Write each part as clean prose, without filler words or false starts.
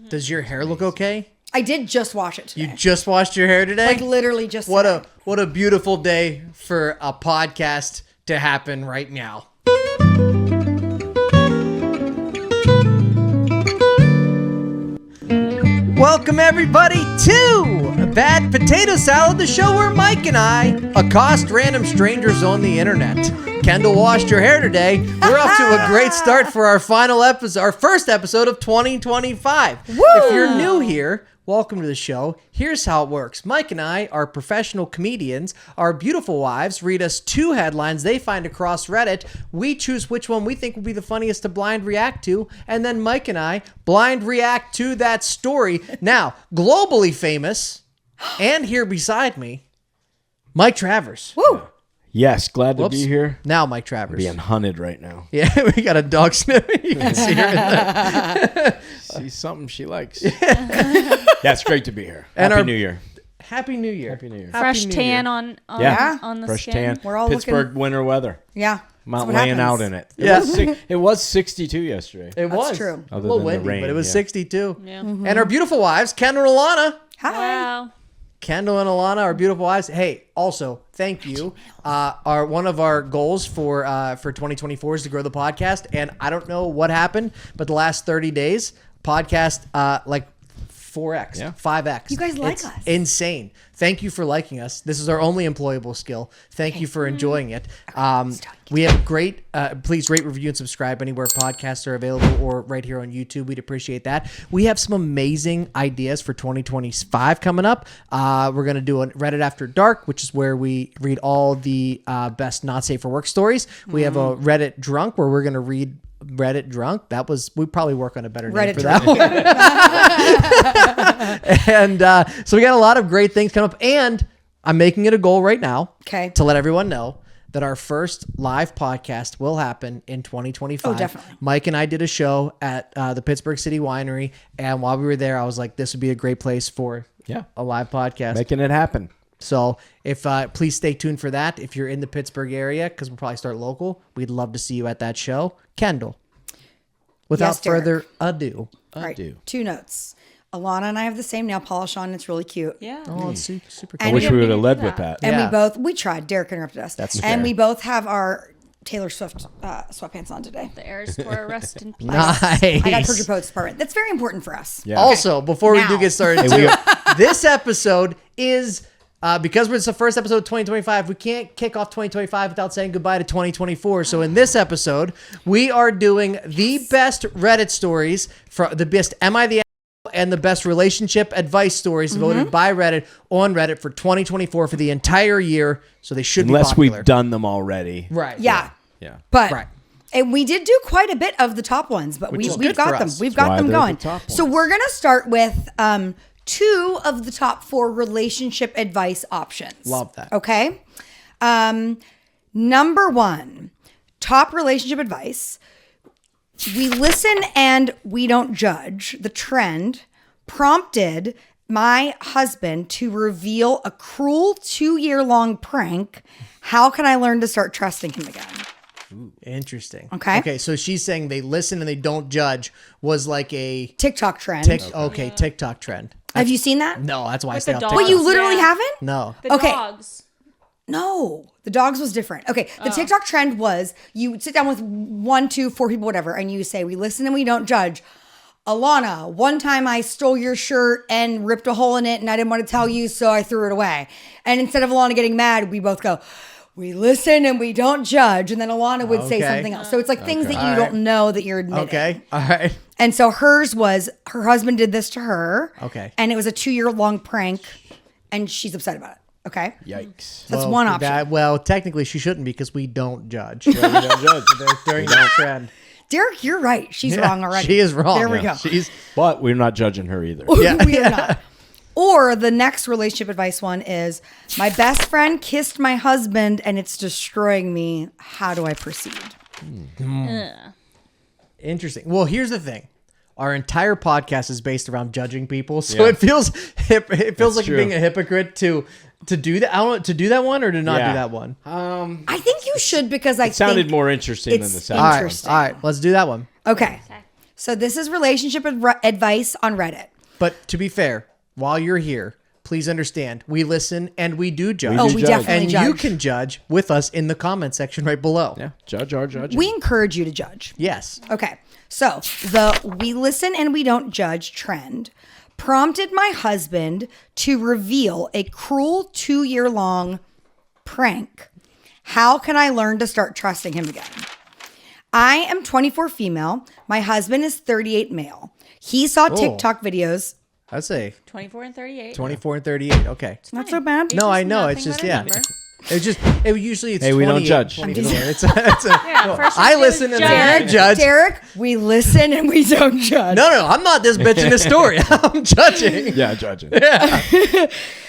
Does your hair look okay? I did just wash it today. You just washed your hair today? Like literally just What today. a beautiful day for a podcast to happen right now. Welcome everybody to Bad Potato Salad, the show where Mike and I accost random strangers on the internet. Kendall washed your hair today. We're off to a great start for our first episode of 2025. Woo! If you're new here, welcome to the show. Here's how it works. Mike and I are professional comedians. Our beautiful wives read us 2 headlines they find across Reddit. We choose which one we think will be the funniest to blind react to, and then Mike and I blind react to that story. Now, globally famous, and here beside me, Mike Travers. Woo! Yes, glad to be here. Now Mike Travers. Being hunted right now. Yeah, we got a dog sniffing. You can see her in there. See something she likes. Yeah, it's great to be here. And Happy New Year. Happy New Year. Happy New Year. Fresh tan on the fresh skin. tan. We're all Pittsburgh looking- winter weather. Yeah. I'm out what laying happens. out in it. Yeah. It was 62 yesterday. It was true. a Other little than the windy, rain, but it was yeah. 62. Yeah. And our beautiful wives, Kendall and Alana. Hi. Wow. Kendall and Alana, our beautiful wives. Hey, also, thank you. One of our goals for 2024 is to grow the podcast. And I don't know what happened, but the last 30 days, podcast 4x, Yeah. 5x. You guys like It's us. insane. Thank you for liking us. This is our only employable skill. Thank you for enjoying it. We have great, please rate, review, and subscribe anywhere podcasts are available or right here on YouTube. We'd appreciate that. We have some amazing ideas for 2025 coming up. We're going to do a Reddit After Dark, which is where we read all the best not safe for work stories. We have a Reddit Drunk where we're going to read Reddit Drunk. We probably work on a better name Reddit for Drunk. that one. And so we got a lot of great things coming up, and I'm making it a goal right now to let everyone know that our first live podcast will happen in 2025. Oh, definitely. Mike and I did a show at the Pittsburgh City Winery, and while we were there, I was like, this would be a great place for a live podcast. Making it happen. So if please stay tuned for that. If you're in the Pittsburgh area, because we'll probably start local, we'd love to see you at that show. Kendall, without Yes, Derek. further ado. Right. 2 notes. Alana and I have the same nail polish on. It's really cute. Yeah. Oh, it's super And I wish we we would didn't have do led that. with that. And we tried. Derek interrupted us. That's And fair. we both have our Taylor Swift sweatpants on today. The Eras Tour, rest in peace. Nice. I got Turkey Poets Department. That's very important for us. Yeah. Also, before we do Now. get started, too, this episode is because it's the first episode of 2025. We can't kick off 2025 without saying goodbye to 2024. So in this episode, we are doing the best Reddit stories, for the best Am I the Asshole and the best relationship advice stories voted by Reddit on Reddit for 2024 for the entire year. So they should Unless be popular. we've done them already. Right. Yeah. Yeah. But Right. and we did do quite a bit of the top ones, but Which is we've good got for them. us. We've That's got why them they're going. the top So ones. we're gonna start with 2 of the top 4 relationship advice options. Love that. Okay. Number 1, top relationship advice. We listen and we don't judge. The trend prompted my husband to reveal a cruel 2-year-long prank. How can I learn to start trusting him again? Interesting. Okay. Okay. So she's saying they listen and they don't judge was like a TikTok trend. TikTok trend. Have you seen that? No, that's why I With stay the off dogs. TikTok. But you literally Yeah. haven't? No. The Okay. dogs. No, the dogs was different. Okay, the TikTok trend was you would sit down with 1, 2, 4 people, whatever, and you say, we listen and we don't judge. Alana, one time I stole your shirt and ripped a hole in it and I didn't want to tell you, so I threw it away. And instead of Alana getting mad, we both go, we listen and we don't judge. And then Alana would say Okay. something else. So it's like things that you All right. don't know that you're admitting. Okay. All right. And so hers was, her husband did this to her. Okay. And it was a 2-year-long prank and she's upset about it. Okay. Yikes. That's one option. Well, technically she shouldn't because we don't judge. We don't judge. During that trend. Derek, you're right. She's wrong already. She is wrong. There we go. But we're not judging her either. Yeah. We are not. Or the next relationship advice one is, my best friend kissed my husband and it's destroying me. How do I proceed? Interesting. Well, here's the thing. Our entire podcast is based around judging people, so Yeah. it feels it feels like true. being a hypocrite to do that. I don't know, to do that one or to not Yeah. do that one. I think you should because I It sounded think more interesting than the it's second All right, interesting. all right. Let's do that one. Okay. So this is relationship advice on Reddit. But to be fair, while you're here, please understand, we listen and we do judge. We definitely and judge. you can judge with us in the comment section right below. Yeah, judge our judging. We encourage you to judge. Yes. Okay, so the we listen and we don't judge trend prompted my husband to reveal a cruel 2-year-long prank. How can I learn to start trusting him again? I am 24 female. My husband is 38 male. He saw TikTok videos. I'd say 24 and 38. 24 and 38. Okay. Not so bad. No, I know. nothing It's just, but a yeah. number. Usually it's Hey, we don't 28, judge. 24. It's Yeah, first I we do listen and judge. then I judge. Derek, we listen and we don't judge. No, I'm not this bitch in the story. I'm judging. Yeah, judging.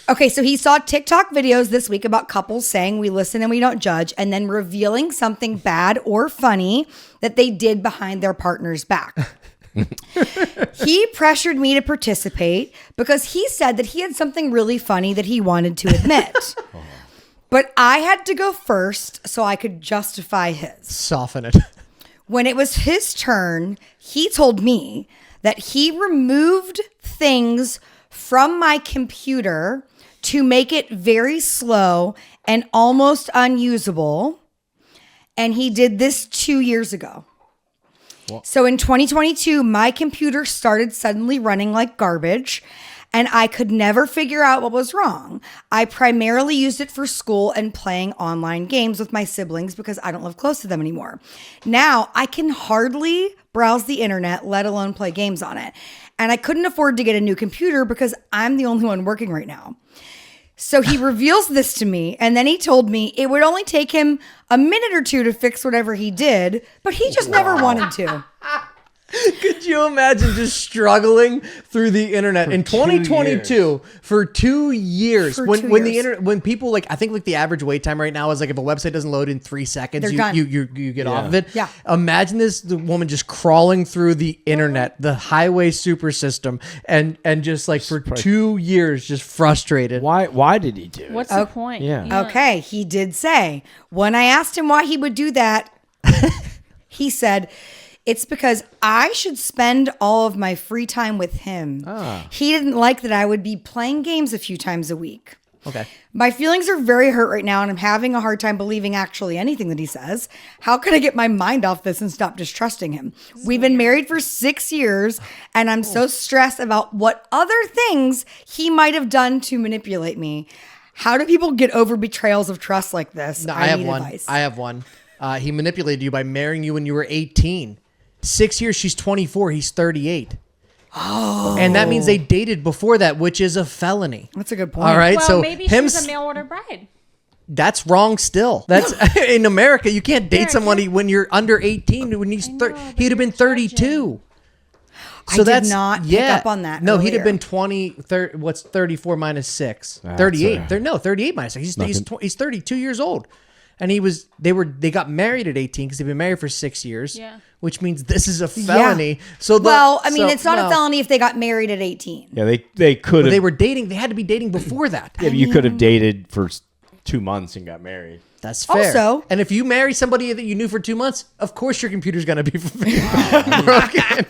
Okay, so he saw TikTok videos this week about couples saying we listen and we don't judge, and then revealing something bad or funny that they did behind their partner's back. He pressured me to participate because he said that he had something really funny that he wanted to admit. But I had to go first so I could justify his. Soften it. When it was his turn, he told me that he removed things from my computer to make it very slow and almost unusable. And he did this 2 years ago. So in 2022, my computer started suddenly running like garbage, and I could never figure out what was wrong. I primarily used it for school and playing online games with my siblings because I don't live close to them anymore. Now I can hardly browse the internet, let alone play games on it. And I couldn't afford to get a new computer because I'm the only one working right now. So he reveals this to me, and then he told me it would only take him a minute or two to fix whatever he did, but he just never wanted to. Could you imagine just struggling through the internet in 2022 for 2 years? For when 2 when the years. internet, when people I think the average wait time right now is if a website doesn't load in 3 seconds, They're you done. you get off of it. Yeah. Imagine the woman just crawling through the internet, the highway super system, and just for 2 years just frustrated. Why did he do it? What's the point? Yeah. Okay, he did say, when I asked him why he would do that, he said, it's because I should spend all of my free time with him. He didn't like that I would be playing games a few times a week. Okay. My feelings are very hurt right now, and I'm having a hard time believing actually anything that he says. How can I get my mind off this and stop distrusting him? We've been married for 6 years, and I'm so stressed about what other things he might have done to manipulate me. How do people get over betrayals of trust like this? No, I have need one. advice. I have one. He manipulated you by marrying you when you were 18. 6 years, she's 24, he's 38. Oh. And that means they dated before that, which is a felony. That's a good point. All right, Well, so maybe she was a mail order bride. That's wrong still. That's in America, you can't date somebody when you're under 18 when he's he'd have been 32. I did not pick up on that No, he'd have earlier. been 30, what's 34 minus 6? 38. 38 minus 6. He's 32 years old. And they got married at 18 because they've been married for 6 years. Yeah. Which means this is a felony. So it's not a felony if they got married at 18. Yeah, they could have. They were dating. They had to be dating before that. Yeah, but you could have dated for 2 months and got married. That's fair. Also- and if you marry somebody that you knew for 2 months, of course your computer's going to be broken.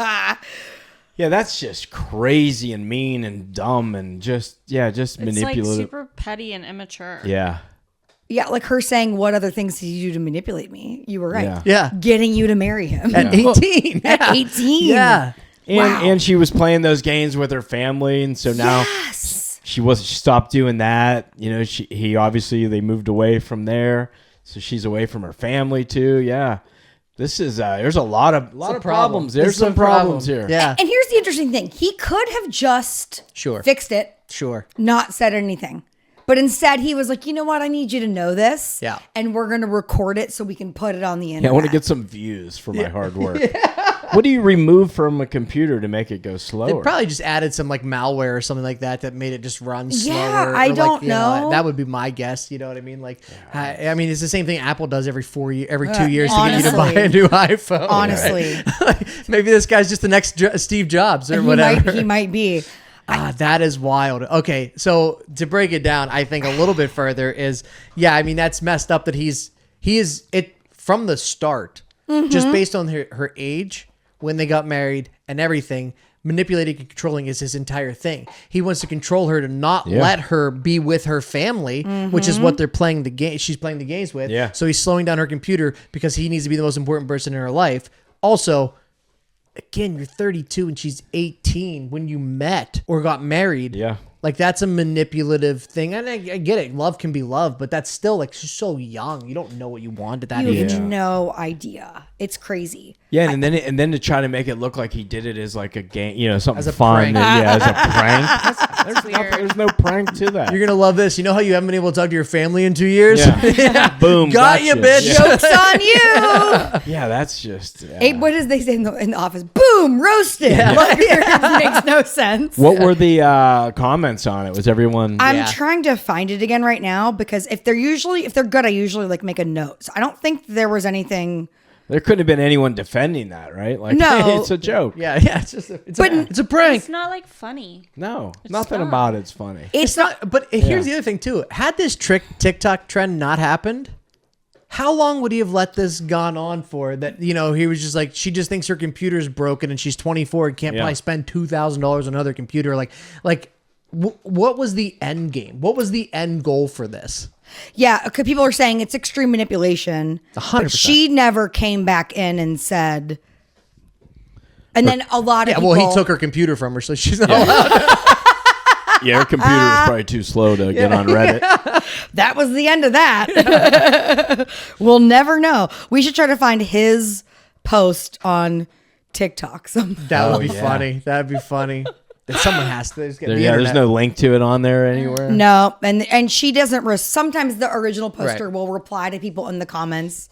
Yeah, that's just crazy and mean and dumb and just It's manipulative. like super petty and immature. Yeah. Yeah, like her saying, what other things did you do to manipulate me? You were right. Yeah. Getting you to marry him. At 18. At yeah. 18. Yeah. And she was playing those games with her family, and so now she stopped doing that. You know, they moved away from there, so she's away from her family too. Yeah. This is there's a lot of problems. There's some problems here. Yeah. And here's the interesting thing. He could have just fixed it, Sure. not said anything. But instead, he was like, you know what? I need you to know this. Yeah. And we're going to record it so we can put it on the internet. Yeah, I want to get some views for my hard work. What do you remove from a computer to make it go They slower? probably just added some malware or something like that made it just run slower. Yeah, I don't know. That would be my guess. You know what I mean? I mean, it's the same thing Apple does every 2 years to get you to buy a new iPhone. Honestly. Right? Maybe this guy's just the next Steve Jobs or whatever. He might be. That is wild. Okay, so to break it down, I think a little bit further is, I mean, that's messed up that he is it from the start, just based on her age when they got married and everything. Manipulating and controlling is his entire thing. He wants to control her to not let her be with her family, which is what they're playing the game. She's playing the games with. Yeah. So he's slowing down her computer because he needs to be the most important person in her life. Also, again, you're 32 and she's 18 when you met or got married. Yeah. Like, that's a manipulative thing. And I get it. Love can be love, but that's still, like, she's so young. You don't know what you want at that You age. have no idea. It's crazy. Yeah, and then to try to make it look like he did it as like a game, something As a fun. prank. As a prank. Weird. There's no prank to that. You're going to love this. You know how you haven't been able to talk to your family in 2 years? Yeah. Boom. Got you, gotcha. bitch. Yeah. Joke's on you. Yeah, that's just. Yeah. Hey, what does they say in the office? Boom, roasted. Like, it makes no sense. What were the comments on it? Was everyone? I'm trying to find it again right now because if they're good, I usually like make a note. So I don't think there was anything. There couldn't have been anyone defending that, right? Like, No. hey, it's a joke. Yeah. It's a prank. It's not like funny. No, nothing not. about it's funny. It's not. But here's the other thing, too. Had this TikTok trend not happened, how long would he have let this gone on for? That, he was just like, she just thinks her computer's broken and she's 24 and can't probably spend $2,000 on another computer. What was the end game? What was the end goal for this? Yeah, because people are saying it's extreme manipulation. 100%. But she never came back in and said. And then a lot of people. Well, he took her computer from her, so she's not allowed. Yeah, her computer was probably too slow to get on Reddit. That was the end of that. We'll never know. We should try to find his post on TikTok. That would be funny. That'd be funny. Someone has to. There's no link to it on there anywhere. No, and she doesn't. Sometimes the original poster will reply to people in the comments.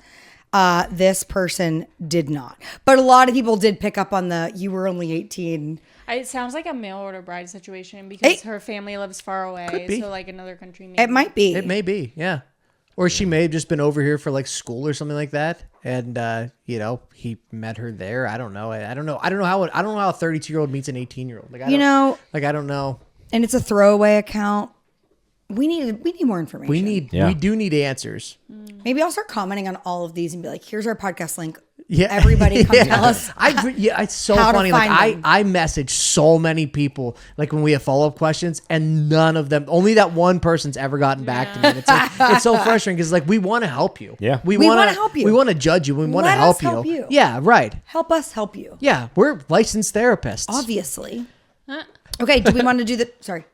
This person did not, but a lot of people did pick up on you were only 18. It sounds like a mail order bride situation because her family lives far away, be. so like another country. Maybe. It might be. It may be, yeah. Or she may have just been over here for like school or something like that, and he met her there. I don't know. I don't know how a 32-year-old meets an 18-year-old. Like, I don't know. And it's a throwaway account. We need more information. We do need answers. Maybe I'll start commenting on all of these and be like, "Here's our podcast link. Yeah, Everybody come tell us." It's so how to funny. Like find them. I message so many people like when we have follow-up questions, and none of them, only that one person's ever gotten back to me. And it's like, it's so frustrating because like we want to help you. Yeah. we wanna want to help you. We want to judge you. We want to Let help us you. help you. Yeah, right. Help us help you. Yeah, we're licensed therapists. Obviously. Okay. Do we want to do the? Sorry.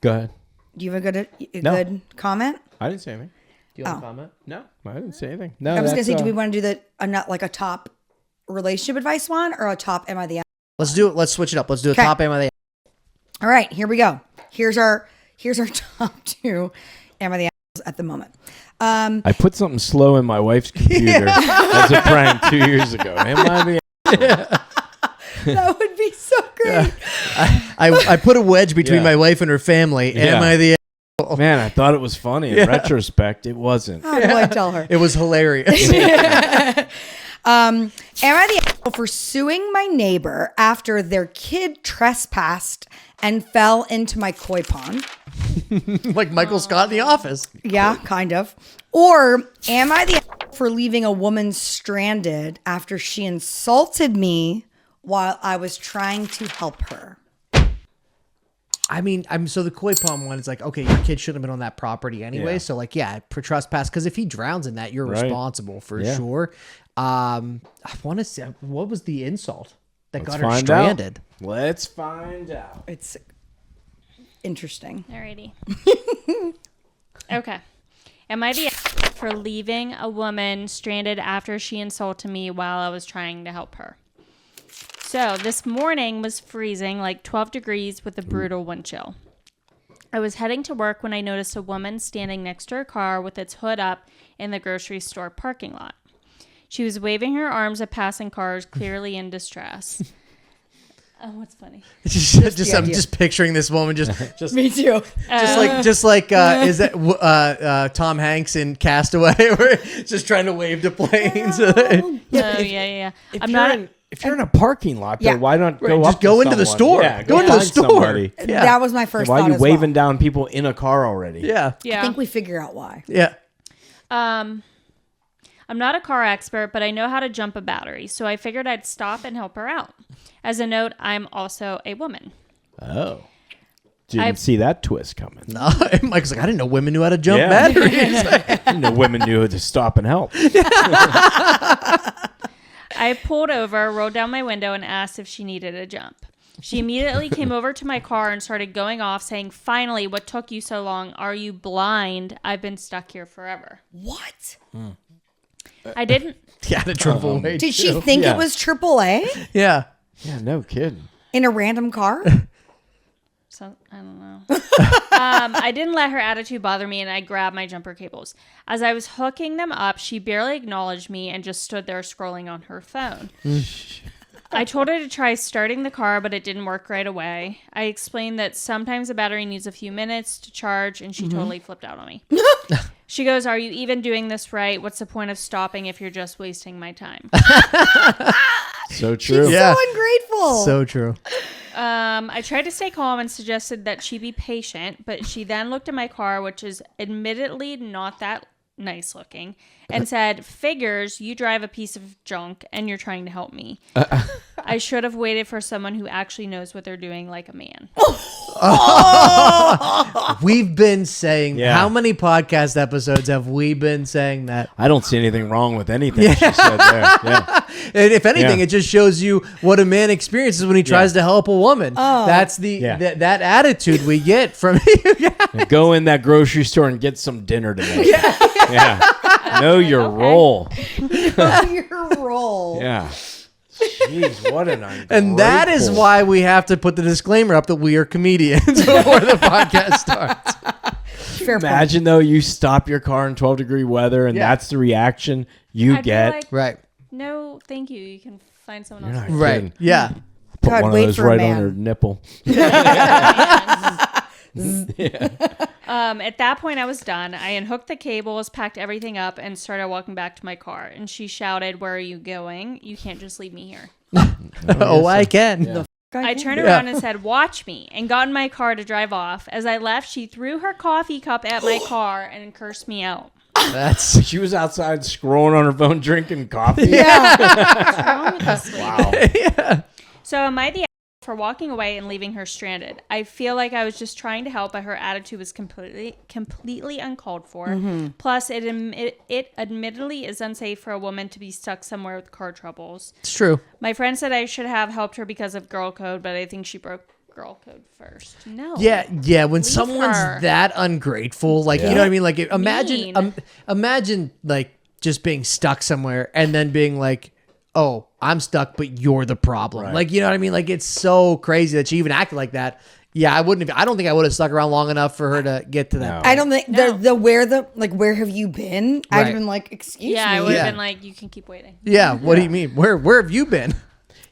Go ahead. Do you have a good No. good comment? I didn't say anything. Do you want to comment? No, I didn't say anything. No, I was gonna say, do we want to do not like a top relationship advice one or a top am I the? Let's do it. Let's switch it up. Let's do a Okay. top aim of the. All right, here we go. Here's our top two am I the at the moment. I put something slow in my wife's computer as a prank 2 years ago. Am I the? That would be so great. I put a wedge between Yeah. my wife and her family. Yeah. Am I the? Man, I thought it was funny. In retrospect, it wasn't. How do I tell her? It was hilarious. Am I the asshole for suing my neighbor after their kid trespassed and fell into my koi pond? Like Michael Scott in The Office. Yeah, kind of. Or am I the asshole for leaving a woman stranded after she insulted me while I was trying to help her? I mean, so the koi pond one is like, okay, your kid shouldn't have been on that property anyway. Yeah. So like, yeah, for trespass, because if he drowns in that, you're Right. responsible for sure. I want to say, what was the insult that got her Find stranded? out. Let's find out. It's interesting. Alrighty. Okay. Am I the asshole for leaving a woman stranded after she insulted me while I was trying to help her? So this morning was freezing, like 12 degrees with a brutal wind chill. I was heading to work when I noticed a woman standing next to her car with its hood up in the grocery store parking lot. She was waving her arms at passing cars, clearly in distress. Oh, what's funny? I'm just picturing this woman just Me too. just like is that Tom Hanks in Castaway, where he's just trying to wave to planes. Yeah. If you're in a parking lot, Yeah. though, why not go just up go to into the someone? store. Yeah, Go into the find store. somebody. Yeah. That was my first Why thought are you as waving well. down people in a car already? Yeah. Yeah. I think we figure out why. Yeah. I'm not a car expert, but I know how to jump a battery, so I figured I'd stop and help her out. As a note, I'm also a woman. Oh. Didn't see that twist coming. No, Mike's like, I didn't know women knew how to jump batteries. I didn't know women knew how to stop and help. I pulled over, rolled down my window, and asked if she needed a jump. She immediately came over to my car and started going off, saying, "Finally, what took you so long? Are you blind? I've been stuck here forever." What? I didn't. Yeah, the triple way. Did she think it was AAA Yeah. Yeah, no kidding. in a random car? So, I don't know. I didn't let her attitude bother me, and I grabbed my jumper cables. As I was hooking them up, she barely acknowledged me and just stood there scrolling on her phone. I told her to try starting the car, but it didn't work right away. I explained that sometimes a battery needs a few minutes to charge, and she totally flipped out on me. She goes, "Are you even doing this right? What's the point of stopping if you're just wasting my time?" So true. Yeah. So ungrateful. So true. I tried to stay calm and suggested that she be patient, but she then looked at my car, which is admittedly not that nice looking, and said, "Figures, you drive a piece of junk and you're trying to help me." I should have waited for someone who actually knows what they're doing, like a man. We've been saying, Yeah. how many podcast episodes have we been saying that? I don't see anything wrong with anything she said there. Yeah. And if anything, Yeah. it just shows you what a man experiences when he tries to help a woman. That's the that attitude we get from you guys. Go in that grocery store and get some dinner today. Yeah. Know your role. Your role. Yeah. Jeez, what an ungrateful. And that is why we have to put the disclaimer up that we are comedians before the podcast starts. Fair point. Imagine though you stop your car in 12-degree weather and that's the reaction you I'd be get. like, Right. "No, thank you. You can find someone You're else." not Right. kidding. Yeah. Put God, one of wait those for a right on man. her nipple. At that point, I was done. I unhooked the cables, packed everything up, and started walking back to my car. And she shouted, "Where are you going? You can't just leave me here." Oh, I can. Yeah. I turned around and said, "Watch me," and got in my car to drive off. As I left, she threw her coffee cup at my car and cursed me out. That's She was outside scrolling on her phone drinking coffee. What's wrong with this lady? Wow. So am I the for walking away and leaving her stranded? I feel like I was just trying to help, but her attitude was completely uncalled for. Plus, it admittedly is unsafe for a woman to be stuck somewhere with car troubles. it's true. My friend said I should have helped her because of girl code, but I think she broke girl code first. No. Yeah. When Leave someone's her. that ungrateful, like you know what I mean. Like imagine, Mean. imagine like just being stuck somewhere and then being like, "Oh, I'm stuck, but you're the problem." Right. Like you know what I mean. Like it's so crazy that she even acted like that. Yeah, I wouldn't have. I don't think I would have stuck around long enough for her to get to that. No. I don't think where have you been? I'd Right. have been like, excuse Yeah, I me. would have Yeah. been like, "You can keep waiting." Yeah. What do you mean? Where have you been?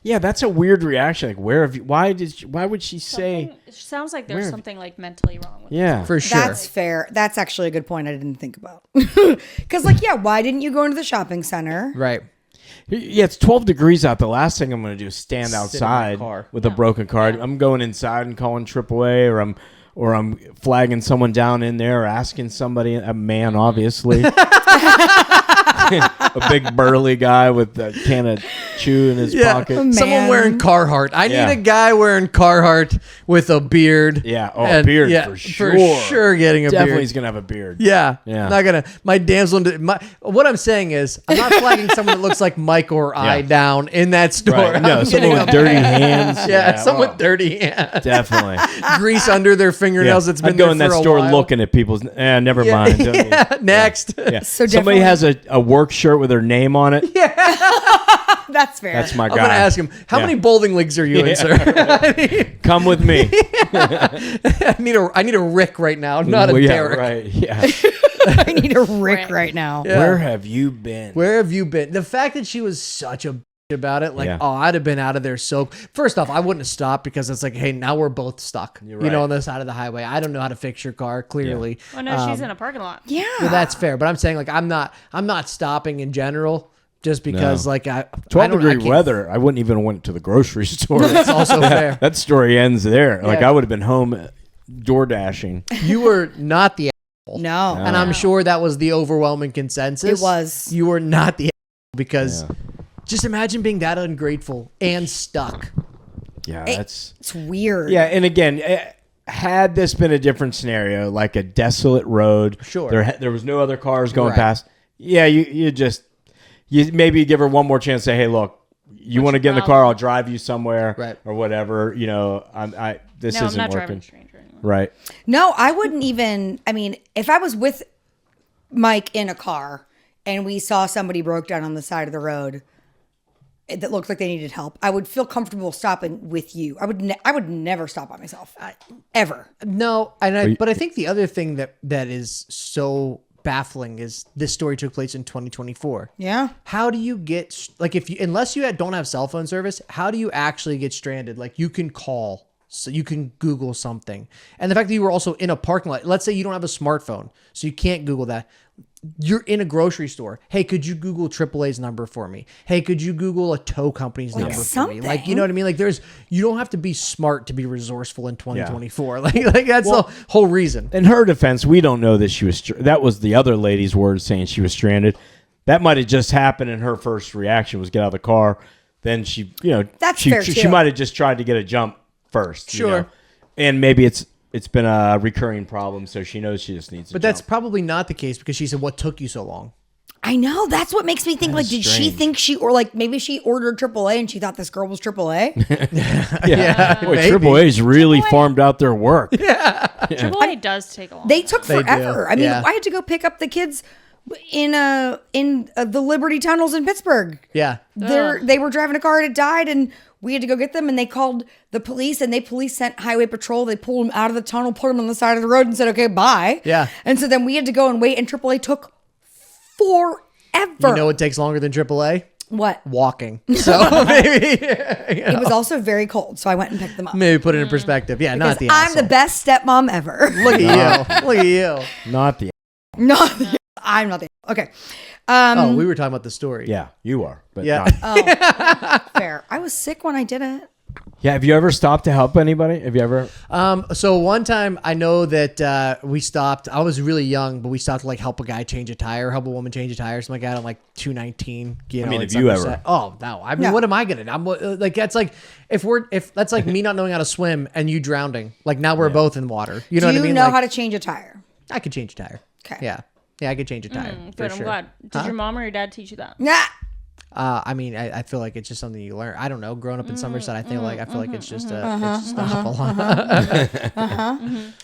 Yeah, that's a weird reaction. Like, where have you? Why would she say? It sounds like there's Where- something like mentally wrong with Yeah, For sure. That's fair. That's actually a good point I didn't think about. Because, why didn't you go into the shopping center? right. Yeah, it's 12 degrees out. The last thing I'm going to do is stand Sit in my outside car. with a broken car. I'm going inside and calling AAA, or I'm flagging someone down in there, or asking somebody, a man, obviously, a big burly guy with a can of chew in his pocket. Man. Someone wearing Carhartt. I Yeah. need a guy wearing Carhartt with a beard. Yeah, beard for sure. For sure getting a Definitely beard. he's going to have a beard. Yeah. Yeah. Not gonna. My damsel. What I'm saying is, I'm not flagging someone that looks like Mike or I down in that store. Right. No, I'm someone getting with a dirty man. hands. Yeah, someone oh, with dirty hands. Definitely. Grease under their fingernails. That's been I'd go there in that for a store while. looking at people's. Never Yeah, mind. Don't you? yeah, next. Yeah. So Somebody definitely- has a work shirt with their name on it. That's fair. That's my I'm guy. gonna ask him, how Yeah. many bowling leagues are you in, sir? Come with me. I need a Rick right now, not a Well, yeah, Derek. right. Yeah. I need a Rick right now. Yeah. Where have you been? Where have you been? The fact that she was such a bitch about it, like, Yeah. oh, I'd have been out of there. So first off, I wouldn't have stopped because it's like, hey, now we're both stuck. You're You know, right. on the side of the highway. I don't know how to fix your car. Clearly, Oh no, she's in a parking lot. Yeah. well, that's fair. But I'm saying like I'm not stopping in general just because No. like I 12-degree can't- weather, I wouldn't even went to the grocery store. It's also fair. That story ends there. Like, Yeah. I would have been home door dashing. You were not the No. And I'm sure that was the overwhelming consensus. It was. You were not the because just imagine being that ungrateful and stuck. Yeah, It's weird. Yeah, and again, had this been a different scenario, like a desolate road, Sure. there was no other cars going Right. past. Yeah, you maybe give her one more chance. Say, hey, look, you want to get in the car? I'll drive you somewhere, Right. or whatever. You know, this No, I'm isn't not working. driving a stranger anymore. Right. No, I wouldn't even. I mean, if I was with Mike in a car and we saw somebody broke down on the side of the road that looked like they needed help, I would feel comfortable stopping with you. I would never stop by myself, ever. No, but I think the other thing that is so baffling is this story took place in 2024. Yeah. How do you get unless you don't have cell phone service? How do you actually get stranded? Like you can call, so you can Google something, and the fact that you were also in a parking lot. Let's say you don't have a smartphone, so you can't Google that. You're in a grocery store. Hey, could you Google AAA's number for me? Hey, could you Google a tow company's number for me? Like, you know what I mean? Like, you don't have to be smart to be resourceful in 2024. Like that's the whole reason. In her defense, we don't know that she was. That was the other lady's words saying she was stranded. That might have just happened, and her first reaction was get out of the car. Then she, That's she, fair, she, too. she might have just tried to get a jump first. Sure. And maybe it's been a recurring problem, so she knows she just needs. But that's probably not the case because she said, "What took you so long?" I know. That's what makes me think. Like, did she think maybe she ordered AAA and she thought this girl was AAA? Boy, AAA's really farmed out their work. AAA does take a long They took They forever. do. I mean, Yeah. I had to go pick up the kids in the Liberty tunnels in Pittsburgh. Yeah. They were driving a car and it died, and we had to go get them, and they called the police, and police sent highway patrol. They pulled them out of the tunnel, put them on the side of the road, and said, "Okay, bye." Yeah. And so then we had to go and wait, and AAA took forever. You know what takes longer than AAA? What? Walking. So maybe It was also very cold, so I went and picked them up. maybe put it in perspective. Yeah, not the I'm asshole. the best stepmom ever. Look at you. Look at you. Not the. I'm not the. Okay. Oh, we were talking about the story. Yeah, you are. But Yeah. not- Fair. I was sick when I did it. Yeah. Have you ever stopped to help anybody? Have you ever? So one time I know that we stopped. I was really young, but we stopped to help a guy change a tire, help a woman change a tire. Something like that on 219. I mean, in have you ever? Somerset. Oh no! I mean, No. what am I gonna? I'm that's like if that's like me not knowing how to swim and you drowning. Like now we're both in water. You know Do what I mean? you know Like, how to change a tire? I could change a tire. Okay. Yeah, I could change a tire. For Good, I'm sure. glad. Did your mom or your dad teach you that? Nah. I mean, I feel like it's just something you learn. I don't know. Growing up in Somerset, I feel like it's just a hop along.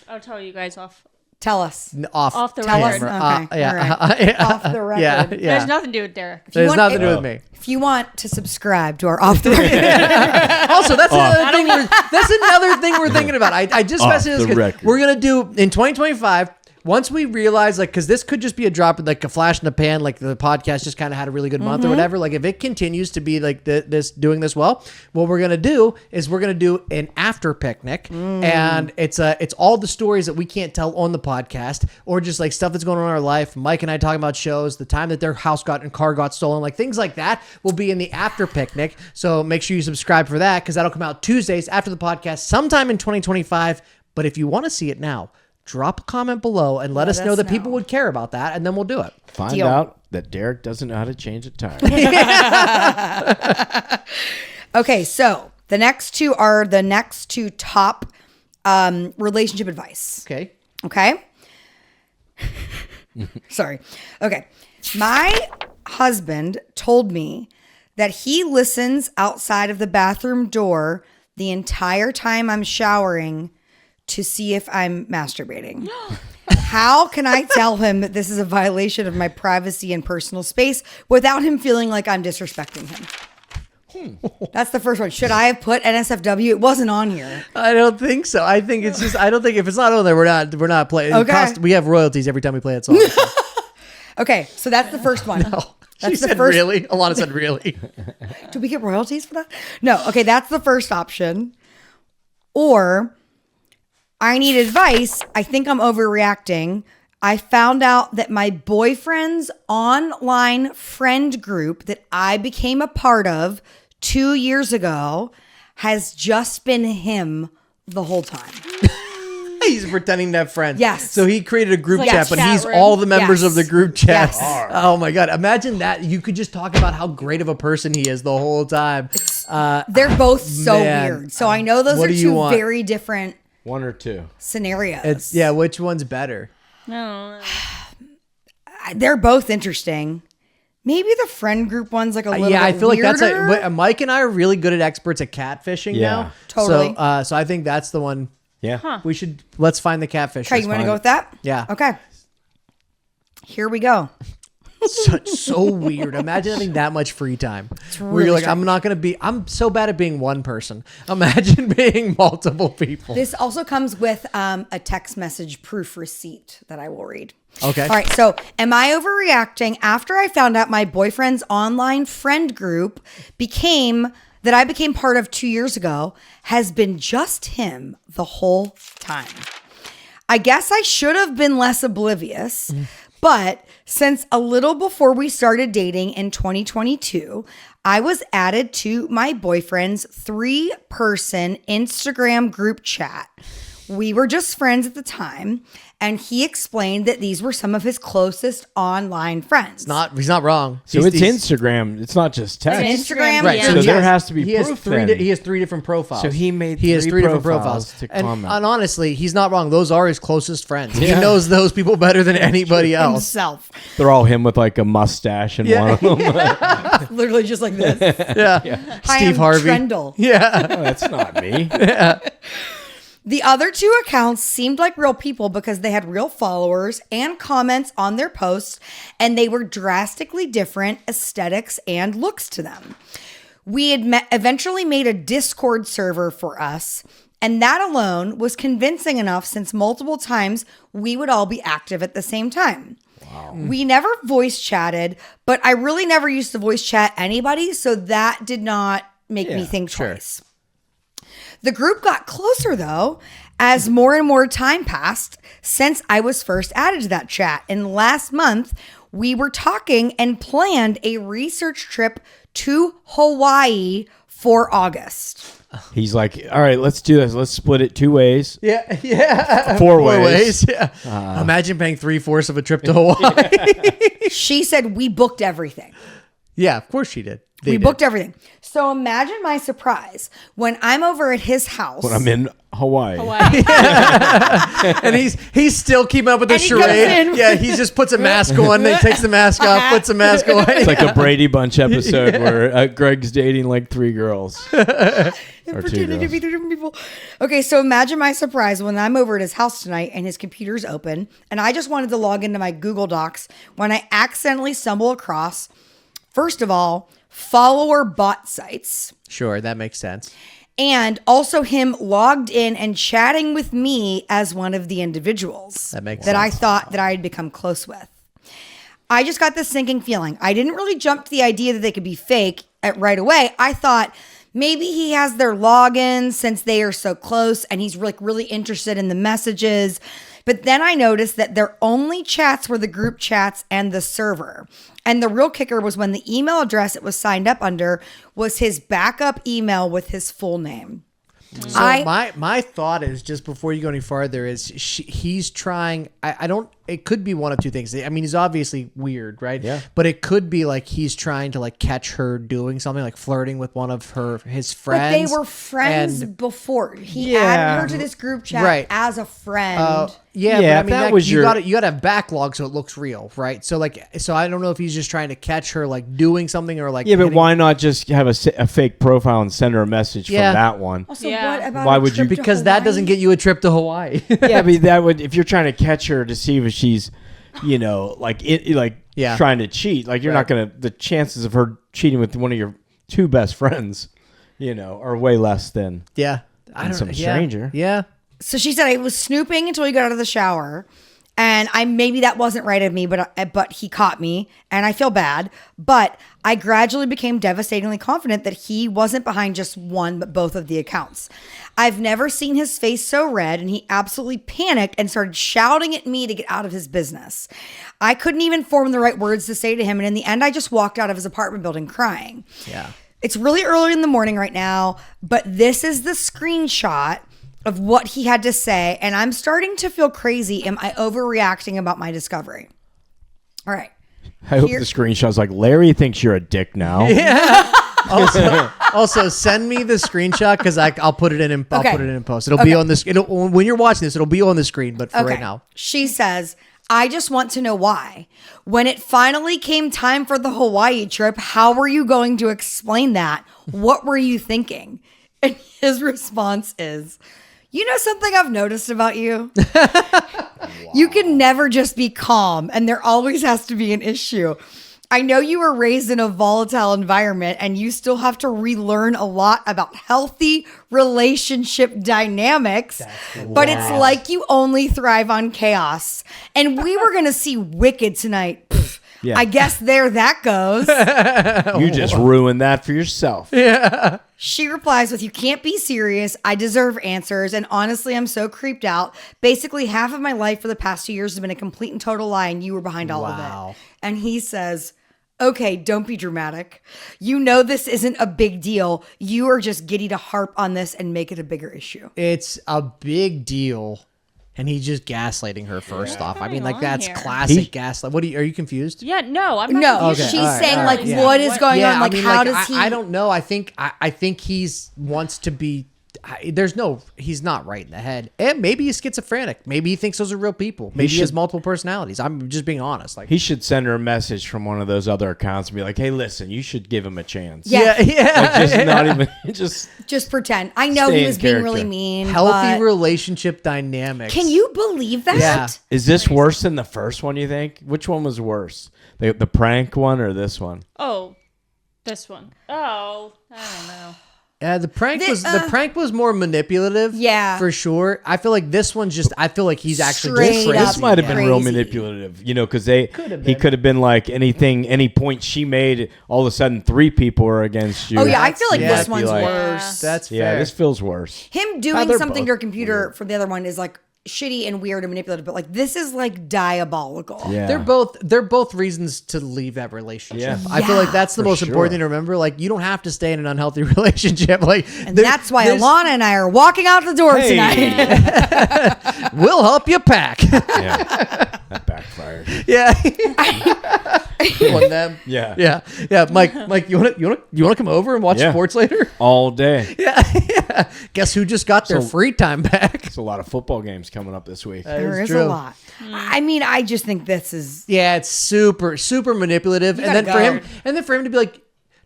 I'll tell you guys off. Tell us. off the Tell us. record. Okay. Yeah. All right. Off the record. Yeah. There's nothing to do with Derek. There's want- nothing to do with me. If you want to subscribe to our off the record, Also, that's another thing. That's another thing we're thinking about. I just Off messaged this the 'cause record. we're gonna do in 2025. Once we realize, because this could just be a drop, a flash in the pan, like the podcast just kind of had a really good month or whatever. Like, if it continues to be like doing this well, what we're gonna do is we're gonna do an after picnic, and it's all the stories that we can't tell on the podcast, or just like stuff that's going on in our life. Mike and I talking about shows, the time that their car got stolen, like things like that will be in the after picnic. So make sure you subscribe for that because that'll come out Tuesdays after the podcast, sometime in 2025. But if you want to see it now, drop a comment below and let us know that people would care about that, and then we'll do it. Find Deal. out that Derek doesn't know how to change a tire. okay. So the next two are the next two top relationship advice. Okay. Okay. Sorry. Okay. My husband told me that he listens outside of the bathroom door the entire time I'm showering to see if I'm masturbating. How can I tell him that this is a violation of my privacy and personal space without him feeling like I'm disrespecting him? That's the first one. Should I have put NSFW? It wasn't on here. I don't think so. I think it's just. I don't think if it's not on there, we're not playing. Okay. We have royalties every time we play that song. So. Okay, so that's the first one. She said really. Alana said really. Do we get royalties for that? No. Okay, that's the first option. Or I need advice. I think I'm overreacting. I found out that my boyfriend's online friend group that I became a part of 2 years ago has just been him the whole time. He's pretending to have friends. Yes. So he created a group It's like chat, a but chat he's room. all the members Yes. of the group chat. Yes. Oh my God. Imagine that. You could just talk about how great of a person he is the whole time. They're both so Man. weird. So I know those What are do you two want? very different One or two. scenarios. Which one's better? No. They're both interesting. Maybe the friend group one's like a little bit I feel like that's weirder. but Mike and I are really good at experts at catfishing Yeah. now. Totally. So I think that's the one. Yeah. Let's find the catfish. Okay, you want to go with that? Yeah. Okay. Here we go. So weird. Imagine having that much free time. Where really you're like, I'm so bad at being one person. Imagine being multiple people. This also comes with a text message proof receipt that I will read. Okay. All right. So, am I overreacting after I found out my boyfriend's online friend group that I became part of 2 years ago has been just him the whole time? I guess I should have been less oblivious, but since a little before we started dating in 2022, I was added to my boyfriend's 3-person Instagram group chat. We were just friends at the time, and he explained that these were some of his closest online friends. He's not wrong. So He's- it's he's- Instagram. It's not just text. Instagram, Right. Yeah. So he there has to be he has proof three. then. He has 3 different profiles. So he made has 3 different profiles to and, comment. and honestly, he's not wrong. Those are his closest friends. He Yeah. knows those people better than anybody else. himself. They're all him with like a mustache and one of them. Literally just like this. Yeah. Hi, Steve I'm Harvey. Trendle. Yeah. Oh, that's not me. The other 2 accounts seemed like real people because they had real followers and comments on their posts, and they were drastically different aesthetics and looks to them. We had eventually made a Discord server for us, and that alone was convincing enough since multiple times we would all be active at the same time. Wow. We never voice chatted, but I really never used to voice chat anybody, so that did not make me think twice. The group got closer, though, as more and more time passed since I was first added to that chat. And last month, we were talking and planned a research trip to Hawaii for August. He's like, all right, let's do this. Let's split it 2 ways. Yeah. Yeah. 4 ways. Yeah. Imagine paying 3/4 of a trip to Hawaii. She said we booked everything. Yeah, of course she did. We booked everything. So imagine my surprise when I'm over at his house. When I'm in Hawaii. And he's still keeping up with the And he comes charade. in. Yeah, he just puts a mask on, then takes the mask off, puts a mask on. It's like a Brady Bunch episode where Greg's dating like 3 girls. And Or 2 pretending to girls. be 3 different people. Okay, so imagine my surprise when I'm over at his house tonight and his computer's open, and I just wanted to log into my Google Docs when I accidentally stumble across, first of all, follower bot sites, Sure, that makes sense. and also him logged in and chatting with me as one of the individuals That makes that I sense. thought that I had become close with. I just got this sinking feeling. I didn't really jump to the idea that they could be fake right away. I thought maybe he has their login since they are so close and he's like really interested in the messages. But then I noticed that their only chats were the group chats and the server. And the real kicker was when the email address it was signed up under was his backup email with his full name. So my thought is, just before you go any farther, is he's trying. I don't. It could be one of 2 things. I mean, he's obviously weird, right? Yeah. But it could be like he's trying to like catch her doing something, like flirting with one of his friends. But they were friends And- before. He Yeah. added her to this group chat Right. as a friend. Yeah, Yeah, but I if mean, that was you your- got to have backlog so it looks real, right? So I don't know if he's just trying to catch her like doing something or like. Yeah, but hitting- why not just have a fake profile and send her a message Yeah. from that one? Also, Yeah. what about Why a would you- trip to Because that doesn't Hawaii? get you a trip to Hawaii. Yeah, but that would, if you're trying to catch her to see if she's, Yeah. trying to cheat, like you're not gonna. The chances of her cheating with one of your 2 best friends, are way less than. Yeah. some stranger. Yeah. So she said I was snooping until he got out of the shower, and maybe that wasn't right of me, but he caught me, and I feel bad. But I gradually became devastatingly confident that he wasn't behind just one, but both of the accounts. I've never seen his face so red, and he absolutely panicked and started shouting at me to get out of his business. I couldn't even form the right words to say to him, and in the end, I just walked out of his apartment building crying. Yeah. It's really early in the morning right now, but this is the screenshot of what he had to say, and I'm starting to feel crazy. Am I overreacting about my discovery? All right. I hope the screenshot's like, Larry thinks you're a dick now. Also, send me the screenshot because I'll put it in. I'll Okay. put it in post. It'll be on this. When you're watching this, it'll be on the screen. But for right now, She says, I just want to know why. When it finally came time for the Hawaii trip, how were you going to explain that? What were you thinking? And his response is, you know something I've noticed about you? You can never just be calm, and there always has to be an issue. I know you were raised in a volatile environment and you still have to relearn a lot about healthy relationship dynamics, but it's like you only thrive on chaos. And we were going to see Wicked tonight. Pfft, Yeah. I guess there that goes. You just ruined that for yourself. She replies with, you can't be serious. I deserve answers. And honestly, I'm so creeped out. Basically, half of my life for the past 2 years has been a complete and total lie, and you were behind all of it. And he says, okay, don't be dramatic. You know this isn't a big deal. You are just giddy to harp on this and make it a bigger issue. it's a big deal, and he's just gaslighting her. First off, I mean, like on that's here? classic gaslight. Are you confused? Yeah, no, I'm not. No, confused. she's all right, saying all like, right, yeah. what is going on? Like, I mean, how like, does he? I don't know. I think he's wants to be. He's not right in the head. And maybe he's schizophrenic. Maybe he thinks those are real people. Maybe he has multiple personalities. I'm just being honest. Like He should send her a message from one of those other accounts and be like, hey, listen, you should give him a chance. Yeah. Like, just not even, just pretend. I know Stay he in was being character. really mean. healthy but relationship dynamics. can you believe that? Yeah. Is this worse than the first one, you think? Which one was worse? The prank one or this one? Oh, this one. Oh, I don't know. Yeah, the prank was more manipulative. Yeah. for sure. I feel like this one's just. I feel like he's actually Straight just up crazy. This might have been real Crazy. manipulative, because he could have been like any point she made, all of a sudden 3 people are against you. Oh yeah, I feel like Yeah, this might be one's like- worse. That's fair. Yeah, this feels worse. Him doing they're something both to your computer for the other one is like shitty and weird and manipulative, but like this is like diabolical. Yeah. They're both reasons to leave that relationship. Yeah. I feel like that's the For most sure. important thing to remember. Like you don't have to stay in an unhealthy relationship. Like And that's why Alana and I are walking out the door tonight. we'll help you pack. Yeah, that backfired. yeah. On them. Yeah. Yeah. Mike, you wanna come over and watch Yeah. sports later? All day. Yeah. Guess who just got their free time back? There's a lot of football games coming up this week. There It's is true. a lot. I mean, I just think this is Yeah, it's super, super manipulative. And then gotta for him to be like,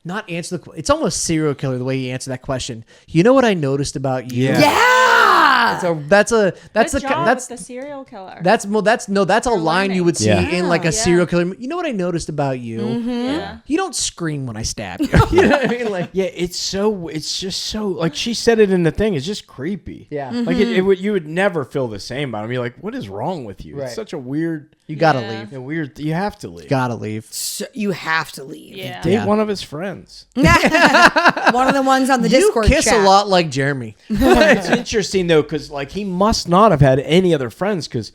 not answer the. It's almost serial killer the way he answered that question. You know what I noticed about you? Yeah. So that's a Good job with the serial killer. that's a line you would see Yeah. in like a Yeah. serial killer. You know what I noticed about you? yeah. You don't scream when I stab you. You know what I mean? Like Yeah, it's just so, like she said it in the thing, it's just creepy. Yeah. Like it would, you would never feel the same about him. You're like, what is wrong with you? Right. It's such a weird, you gotta Yeah. leave. you have to leave. Gotta leave. you have to leave. Yeah. Date Yeah. one of his friends. One of the ones on the Discord You kiss chat. a lot like Jeremy. It's interesting though, because like he must not have had any other friends, because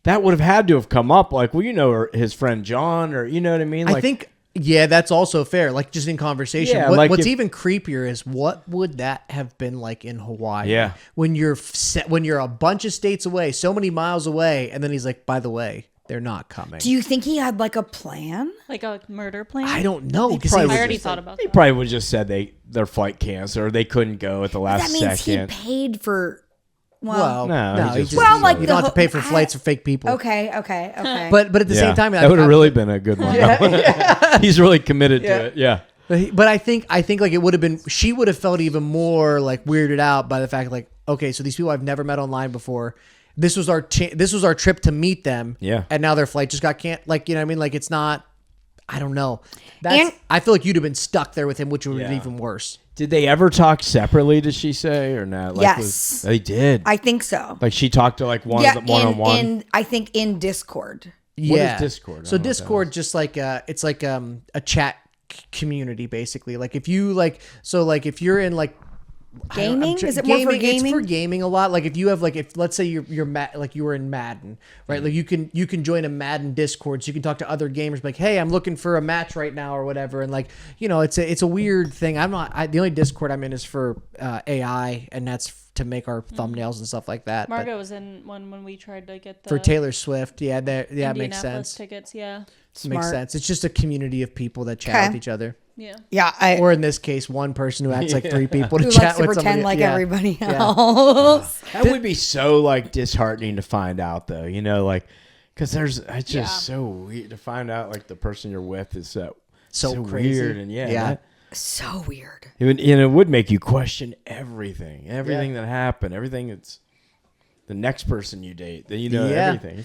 that would have had to have come up. Like, well, his friend John, or you know what I mean? Like, I think. Yeah, that's also fair. Like just in conversation. Yeah, What's if- even creepier is what would that have been like in Hawaii? Yeah. When you're a bunch of states away, so many miles away, and then he's like, by the way, they're not coming. Do you think he had like a plan? Like a murder plan? I don't know. 'Cause probably he's- I already thought about he that. probably would have just said their flight canceled or they couldn't go at the last That means second. he paid for. Well, No, no, he he just- just, Well, like you the don't have to pay for whole- flights for fake people. Okay. But at the Yeah. same time, that would have really been a good one. He's really committed to it. Yeah. But I think like it would have been. She would have felt even more like weirded out by the fact like, okay, so these people I've never met online before. This was our trip to meet them. Yeah. And now their flight just got canceled. Like, you know what I mean? Like it's not. I don't know. And- I feel like you'd have been stuck there with him, which would have been Yeah. even worse. Did they ever talk separately? Did she say or not? Like, Yes. they did. I think so. Like she talked to like one on one. I think in Discord. Yeah. is Discord? I don't So know what that Discord just like it's like a chat community basically. Like if you like if you're in like Gaming? Is it more for gaming? It's for gaming a lot. Like if you have like if let's say you're like you were in Madden, right? Like you can join a Madden Discord, so you can talk to other gamers. Like, hey, I'm looking for a match right now or whatever. And like it's a weird thing. The only Discord I'm in is for AI, and that's to make our thumbnails and stuff like that. Margot was in one when we tried to get the For Taylor Swift, yeah, that makes Indianapolis sense. tickets, yeah. Makes sense. It's just a community of people that chat with each other. Yeah. Yeah. Or in this case, one person who acts like three people to Who chat likes to with somebody. pretend like Yeah. everybody else. That would be so like disheartening to find out, though. You know, like because it's just so weird to find out like the person you're with is so crazy. weird and So weird. it would make you question everything that happened, everything that's the next person you date, that everything.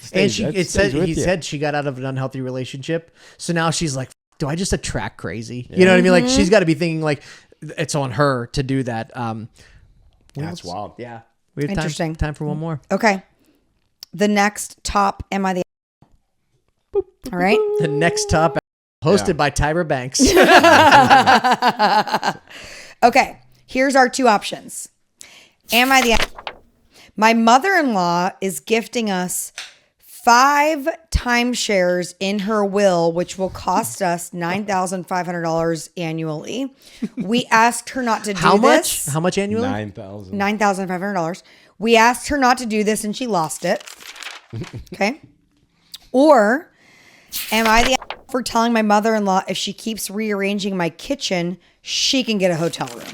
He said she got out of an unhealthy relationship, so now she's like, do I just attract crazy? You know what I mean? Like she's got to be thinking like it's on her to do that. That's wild. Yeah, we have Interesting. Time for one more. Okay. The next top, am I the All right. The next top, hosted by Tyra Banks. Okay. Here's our two options. Am I the My mother-in-law is gifting us 5 timeshares in her will, which will cost us $9,500 annually. We asked her not to do this. How much annually? $9,500. We asked her not to do this and she lost it. Okay. Or am I the for telling my mother-in-law if she keeps rearranging my kitchen, she can get a hotel room?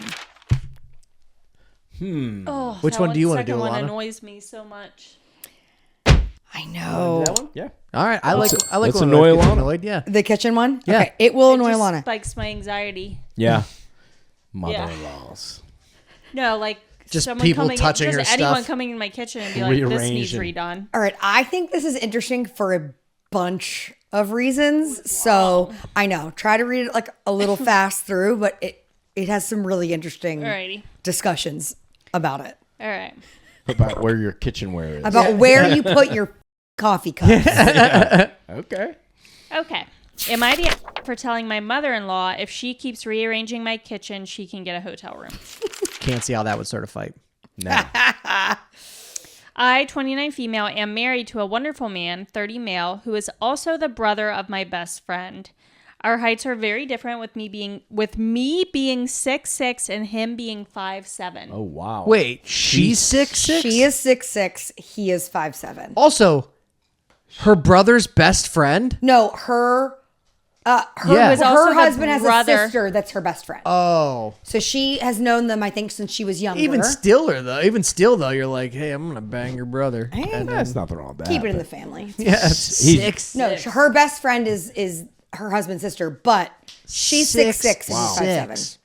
Oh, Which one do you want to do, That one Alana? annoys me so much. I know. That one? Yeah. All right, I like let's when annoy Alana gets Alana. annoyed. Yeah. The kitchen one? Yeah. Okay. It will annoy Just Alana. spikes my anxiety. Yeah. Mother-in-laws. No, like Just someone people coming touching in, her just anyone stuff. coming in my kitchen and be like, this needs Rearranging. redone. All right. I think this is interesting for a bunch of reasons. So I know. Try to read it like a little fast through, but it has some really interesting Alrighty. discussions about it. All right. About where your kitchenware is. About where you put your coffee cups. Okay. Okay. Am I the for telling my mother-in-law if she keeps rearranging my kitchen, she can get a hotel room? Can't see how that would start a fight. No. I, 29 female, am married to a wonderful man, 30 male, who is also the brother of my best friend. Our heights are very different, with me being 6'6" and him being 5'7". Oh wow. Wait, she's 6'6"? She is 6'6". He is 5'7". Also, her brother's best friend? No, her Yeah. was also her the husband has a brother. sister that's her best friend. Oh. So she has known them, I think, since she was younger. Even still, though, you're like, hey, I'm going to bang your brother. And That's nothing wrong with that. keep it in but- the family. yeah, 6. No, her best friend is her husband's sister, but she's 6'6" and he's 5'7".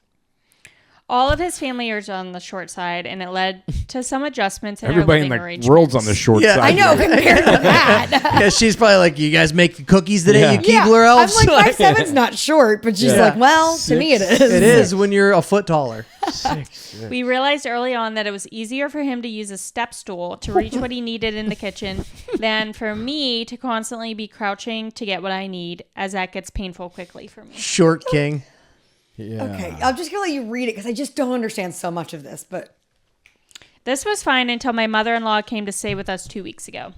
All of his family is on the short side, and it led to some adjustments in Everybody our in living the arrangements. world's on the short Yeah. side. I know, here. compared to that. Yeah, she's probably like, you guys make the cookies today, Yeah. you Keebler elves? I'm like, 5'7's not short, but she's Yeah. like, well, to me it is. It is when you're a foot taller. We realized early on that it was easier for him to use a step stool to reach what he needed in the kitchen than for me to constantly be crouching to get what I need, as that gets painful quickly for me. Short king. Yeah. Okay, I'm just going to let you read it because I just don't understand so much of this, but This was fine until my mother-in-law came to stay with us 2 weeks ago.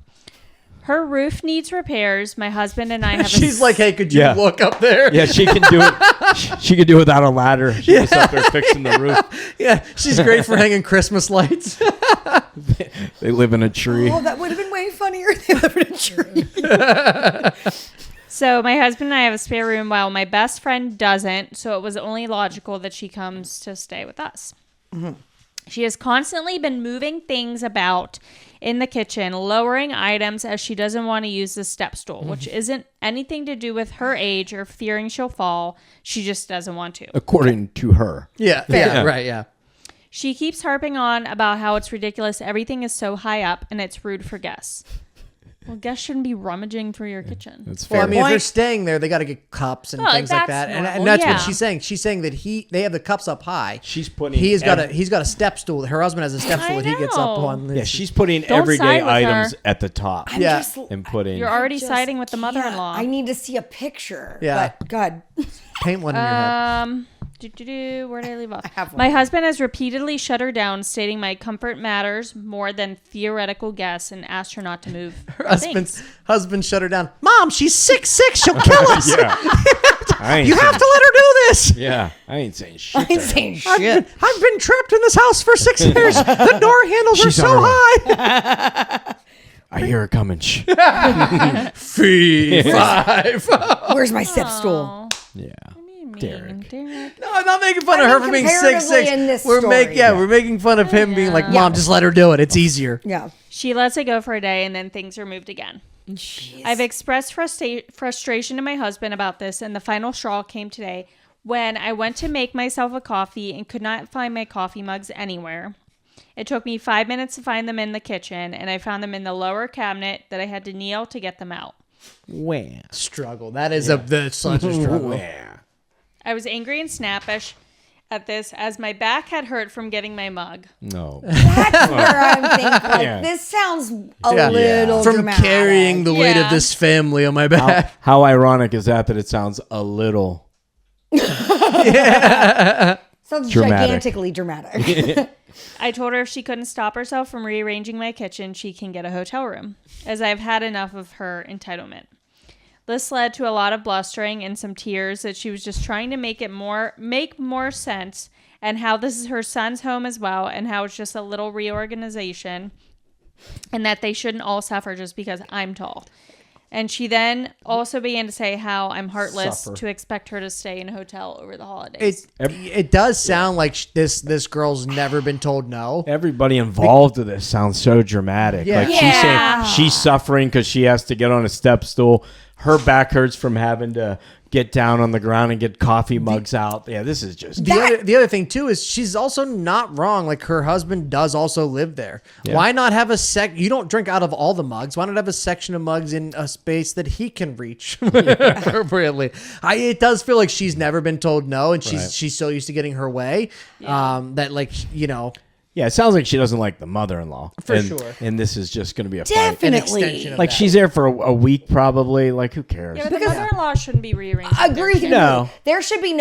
Her roof needs repairs. My husband and I have She's like, hey, could you Yeah. look up there? Yeah, she can do it. She can do it without a ladder. She's just up there fixing the roof. Yeah, she's great for hanging Christmas lights. They live in a tree. oh, that would have been way funnier if they lived in a tree. So my husband and I have a spare room while my best friend doesn't, so it was only logical that she comes to stay with us. Mm-hmm. She has constantly been moving things about in the kitchen, lowering items as she doesn't want to use the step stool, which isn't anything to do with her age or fearing she'll fall. She just doesn't want to. According to her. Yeah, right, yeah. She keeps harping on about how it's ridiculous. Everything is so high up and it's rude for guests. Well, guests shouldn't be rummaging through your kitchen. That's fair. Well, I mean, if they're point. staying there, they got to get cups and Oh, things like that's that, and normal, that's yeah. what she's saying. She's saying that they have the cups up high. She's putting He's got a step stool. Her husband has a step stool I that he gets up know. on. yeah, she's putting Don't everyday side with items her. at the top I'm Yeah. just, and putting. You're already just siding with the mother-in-law. I need to see a picture. Yeah. But God. paint one in your head. Where did I leave off? have one. My husband has repeatedly shut her down, stating my comfort matters more than theoretical guests, and asked her not to move. Her husband shut her down. Mom, she's 6'6". She'll kill us. yeah. You have to let her do this. Yeah, I ain't saying shit. I ain't saying I've shit. been trapped in this house for 6 years. The door handles are She's so on her way. high. I hear her coming. Shh. Fee 5. Where's my step stool? Yeah. Mean, Derek. No, I'm not making fun of I her mean, for being comparatively 6'6". in this We're story. we're making fun of him being like, Mom, just let her do it. It's easier. Yeah. She lets it go for a day and then things are moved again. I've expressed frustration to my husband about this, and the final straw came today when I went to make myself a coffee and could not find my coffee mugs anywhere. It took me 5 minutes to find them in the kitchen, and I found them in the lower cabinet that I had to kneel to get them out. Wham. Struggle. That is such a struggle. Wham. I was angry and snappish at this as my back had hurt from getting my mug. No. That's where I'm thinking, like, Yeah. this sounds a little From dramatic. carrying the weight of Yeah. this family on my back. How ironic is that it sounds a little Sounds Dramatic. gigantically dramatic. I told her if she couldn't stop herself from rearranging my kitchen, she can get a hotel room, as I've had enough of her entitlement. This led to a lot of blustering and some tears that she was just trying to make more sense, and how this is her son's home as well, and how it's just a little reorganization, and that they shouldn't all suffer just because I'm tall. And she then also began to say how I'm heartless to expect her to stay in a hotel over the holidays. It does sound like this girl's never been told no. Everybody involved with this sounds so dramatic. Yeah. Like she's saying she's suffering because she has to get on a step stool. Her back hurts from having to get down on the ground and get coffee mugs out. Yeah, this is just... The other thing, too, is she's also not wrong. Like, her husband does also live there. Yeah. Why not have you don't drink out of all the mugs. Why not have a section of mugs in a space that he can reach appropriately? It does feel like she's never been told no, and she's so used to getting her way that, like, you know... Yeah, it sounds like she doesn't like the mother-in-law. For sure. And this is just going to be a Definitely. fight. Like, she's there for a week probably. Like, who cares? Yeah, but the mother-in-law shouldn't be rearranging. Agree with you. No. There should be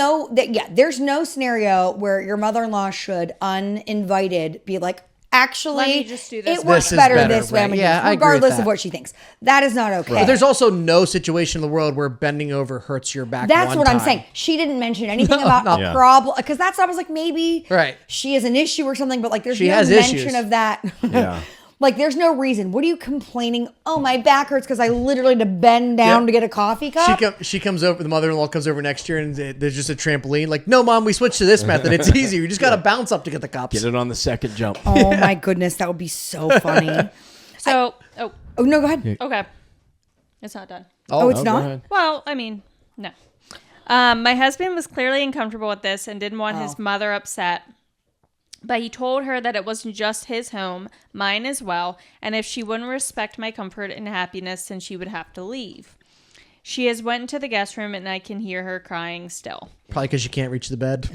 there's no scenario where your mother-in-law should uninvited be like, actually, Let me just do this. It works This is better better, this way. right. I'm gonna Yeah, do I it, agree with regardless that. of what she thinks. That is not okay. But there's also no situation in the world where bending over hurts your back. That's one what I'm time. saying. She didn't mention anything about a problem, because that's I was like, maybe she has an issue or something, but like there's no mention of that. Yeah. Like, there's no reason. What are you complaining? Oh, my back hurts because I literally had to bend down to get a coffee cup. She comes over. The mother-in-law comes over next year, and there's just a trampoline. Like, no, Mom, we switched to this method. It's easier. You just got to bounce up to get the cups. Get it on the second jump. Oh my goodness, that would be so funny. So, Oh no, go ahead. okay. It's not done. Oh, it's go not? ahead. Well, I mean, no. My husband was clearly uncomfortable with this and didn't want his mother upset. But he told her that it wasn't just his home, mine as well, and if she wouldn't respect my comfort and happiness, then she would have to leave. She has went into the guest room, and I can hear her crying still. Probably because she can't reach the bed.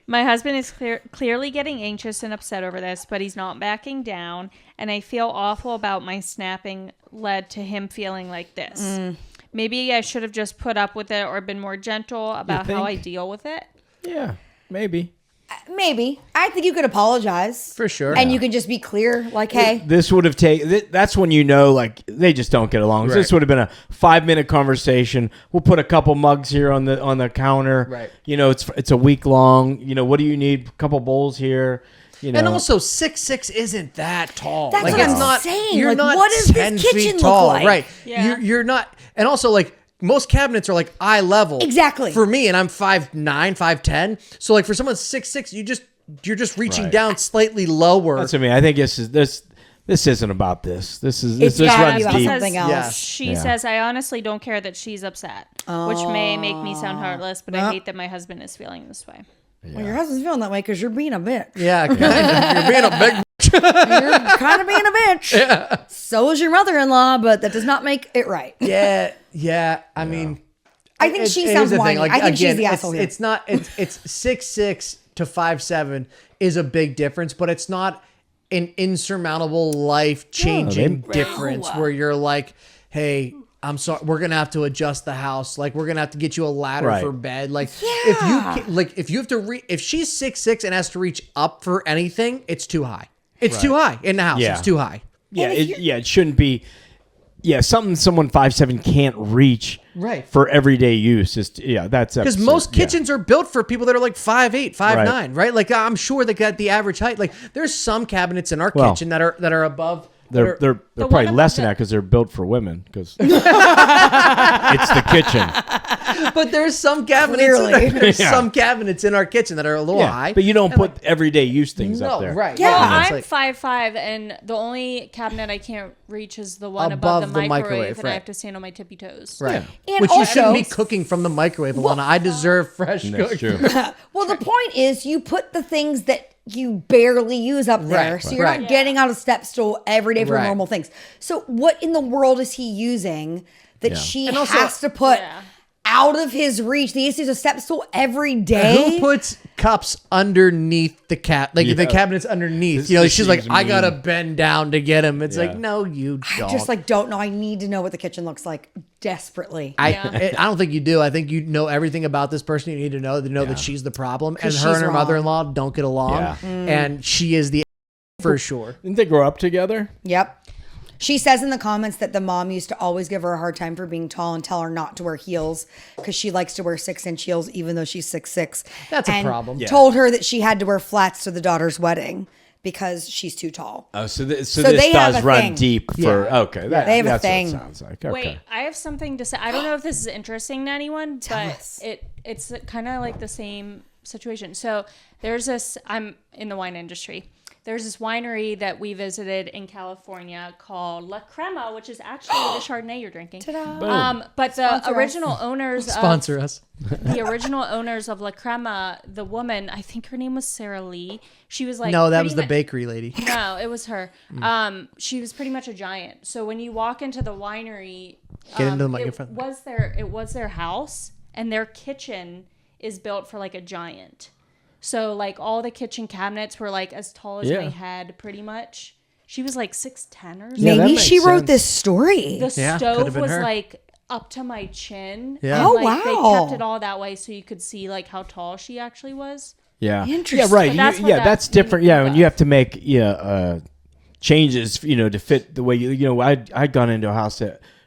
My husband is clearly getting anxious and upset over this, but he's not backing down, and I feel awful about my snapping led to him feeling like this. Maybe I should have just put up with it or been more gentle about how I deal with it. Yeah, maybe. Maybe. I think you could apologize. For sure. And you can just be clear, like, hey. This would have taken... That's when you know, like, they just don't get along. Right. This would have been a 5-minute conversation. We'll put a couple mugs here on the counter. Right. You know, it's a week long. You know, what do you need? A couple bowls here. You know. And also, 6'6" isn't that tall. That's like, what it's I'm not, saying. You're Like, not what does this 10 kitchen feet look tall. like? Right. Yeah. You're not... And also, like, most cabinets are, like, eye level. Exactly. For me, and I'm 5'9", 5'10". So, like, for someone 6'6", you're just reaching down slightly lower. That's what I mean. I think this isn't about this. This It's runs gotta be about deep. something else. Yes. She says, I honestly don't care that she's upset, which may make me sound heartless, but I hate that my husband is feeling this way. Well, your husband's feeling that way because you're being a bitch. Yeah, kind of. You're being a big... You're kind of being a bitch. Yeah. So is your mother-in-law, but that does not make it right. Yeah. I mean... I think she here's sounds the whiny. thing, like, I think she's again, the asshole here. It's not... It's 6'6" to 5'7" is a big difference, but it's not an insurmountable life-changing difference where you're like, hey... I'm sorry. We're gonna have to adjust the house. Like, we're gonna have to get you a ladder for bed. Like, if you have to if she's 6'6" and has to reach up for anything, it's too high. It's too high in the house. Yeah. It's too high. Yeah, it shouldn't be. Yeah, someone 5'7" can't reach. Right. for everyday use. That's because absurd. most kitchens are built for people that are like 5'8", 5'9", right? Like I'm sure they got the average height. Like there's some cabinets in our kitchen that are above. They're probably less than that because they're built for women. Because it's the kitchen. But there's some cabinets. Some cabinets in our kitchen that are a little high. But you don't put everyday use things up there. Right? Yeah. Well, I'm 5'5", and the only cabinet I can't reach is the one above the microwave, and I have to stand on my tippy toes. Right. And Which also, you shouldn't be cooking from the microwave, Alana. I deserve fresh That's cooking. true. well, the point is you put the things that you barely use up there. Right, So you're right. not getting out a step stool every day for Right. normal things. So what in the world is he using that she And also- has to put out of his reach? He has to use a step stool every day. Who puts cups underneath the the cabinets underneath? This She's like, seems I gotta mean. bend down to get him. It's Yeah. like, no, you don't. Just like don't know. I need to know what the kitchen looks like desperately. I don't think you do. I think you know everything about this person. You need to know that she's the problem, and she's her and her wrong. mother-in-law don't get along, Yeah. and she is the for sure. Didn't they grow up together? Yep. She says in the comments that the mom used to always give her a hard time for being tall and tell her not to wear heels because she likes to wear 6-inch heels even though she's 6'6". That's a and problem. Yeah. Told her that she had to wear flats to the daughter's wedding because she's too tall. Oh, so this they have does a run thing. deep for okay. They have a that's thing. What it sounds like. Okay. Wait, I have something to say. I don't know if this is interesting to anyone, Tell but us. it's kind of like the same situation. So there's this. I'm in the wine industry. There's this winery that we visited in California called La Crema, which is actually the Chardonnay you're drinking. But the original owners Sponsor us. the original owners of La Crema, the woman, I think her name was Sarah Lee. She was like No, that pretty was the mu- bakery lady. No, it was her. She was pretty much a giant. So when you walk into the winery, Get into the microphone. It was their house, and their kitchen is built for like a giant. So like all the kitchen cabinets were like as tall as my head, pretty much. She was like 6'10" or something. Yeah, that Maybe makes she wrote sense. this story. The Yeah, could've stove been was her. like up to my chin. Yeah. And, Oh, like, They wow. kept it all that way so you could see like how tall she actually was. Yeah. Interesting. Yeah. Right. But that's what That's that made different. me Yeah. think When of. you have to make changes, to fit the way I'd gone into a house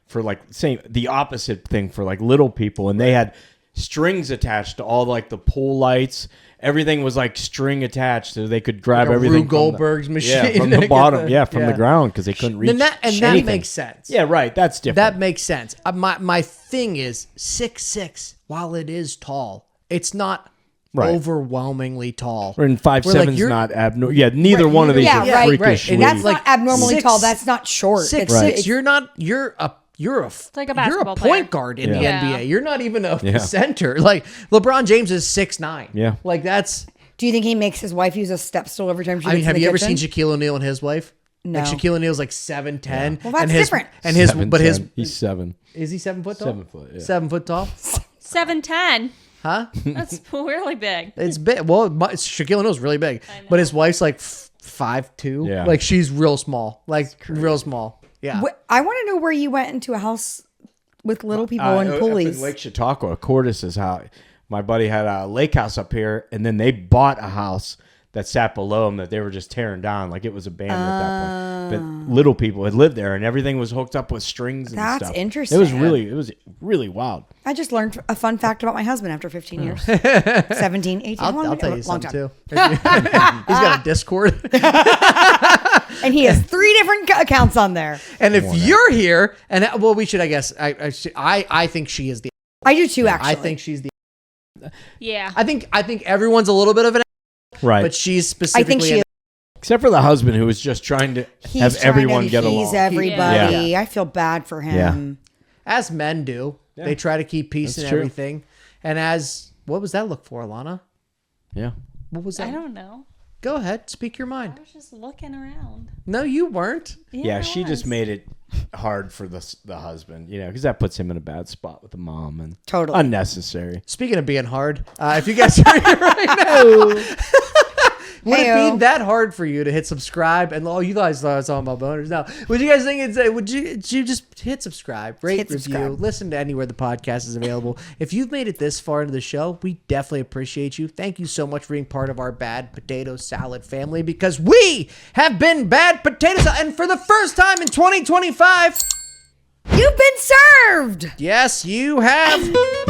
for like the opposite thing for like little people, and they had strings attached to all like the pole lights. Everything was like string attached, so they could grab Like a everything Rube Goldberg's machine from to the get bottom, the- from the ground because they couldn't reach. And that anything. makes sense. Yeah, right. That's different. That makes sense. My thing is 6'6". While it is tall, it's not overwhelmingly tall. and 5'7" is you're- not abnormal. Yeah, neither one of these Yeah, are right. freakishly. And That's like not abnormally 6'6". tall. That's not short. 6'6". You're a like a basketball point player. guard in Yeah. the Yeah. NBA. You're not even a center. Like LeBron James is 6'9". Yeah. Like that's. Do you think he makes his wife use a step stool every time she I gets mean, in have the you ever kitchen? seen Shaquille O'Neal and his wife? No. Like Shaquille O'Neal's like 7'10". Well, that's and his, different. And his, 7'10". He's 7. Is he 7 foot tall? 7 foot, yeah. 7 foot tall? 7'10". Huh? That's really big. It's big. Well, Shaquille O'Neal's really big, but his wife's like 5'2". Yeah. Like she's real small. Like real small. Yeah. I want to know where you went into a house with little people and Up pulleys. in Lake Chautauqua, Cordis's house. My buddy had a lake house up here, and then they bought a house that sat below them that they were just tearing down, like it was abandoned at that point. But little people had lived there, and everything was hooked up with strings and That's stuff. interesting. It was really wild. I just learned a fun fact about my husband after 15 years. 17, 18. I'll tell you long something time. too. He's got a Discord. And he has 3 different accounts on there. And if you're here, and we should, I guess, I think she is the. I do too, actually. I think she's the. Yeah. I think everyone's a little bit of an. Right. But she's I specifically. think she is. Except for the husband who was just trying to He's have trying everyone to get appease along. everybody. Yeah. I feel bad for him. as men do. Yeah. They try to keep peace That's and true. everything. And what was that look for, Alana? Yeah. What was that? I don't know. Go ahead, speak your I mind. was just looking around. No, you weren't. Yeah, I she just was. made it hard for the husband, because that puts him in a bad spot with the mom and Totally. unnecessary. Speaking of being hard, if you guys are here right now, would it Heyo. be that hard for you to hit subscribe? And you guys thought I was talking about boners. Now, would you guys think would you just hit subscribe, rate, Hit review, subscribe. listen to anywhere the podcast is available? If you've made it this far into the show, we definitely appreciate you. Thank you so much for being part of our Bad Potato Salad family, because we have been Bad Potato Salad, and for the first time in 2025, You've been served. Yes, you have.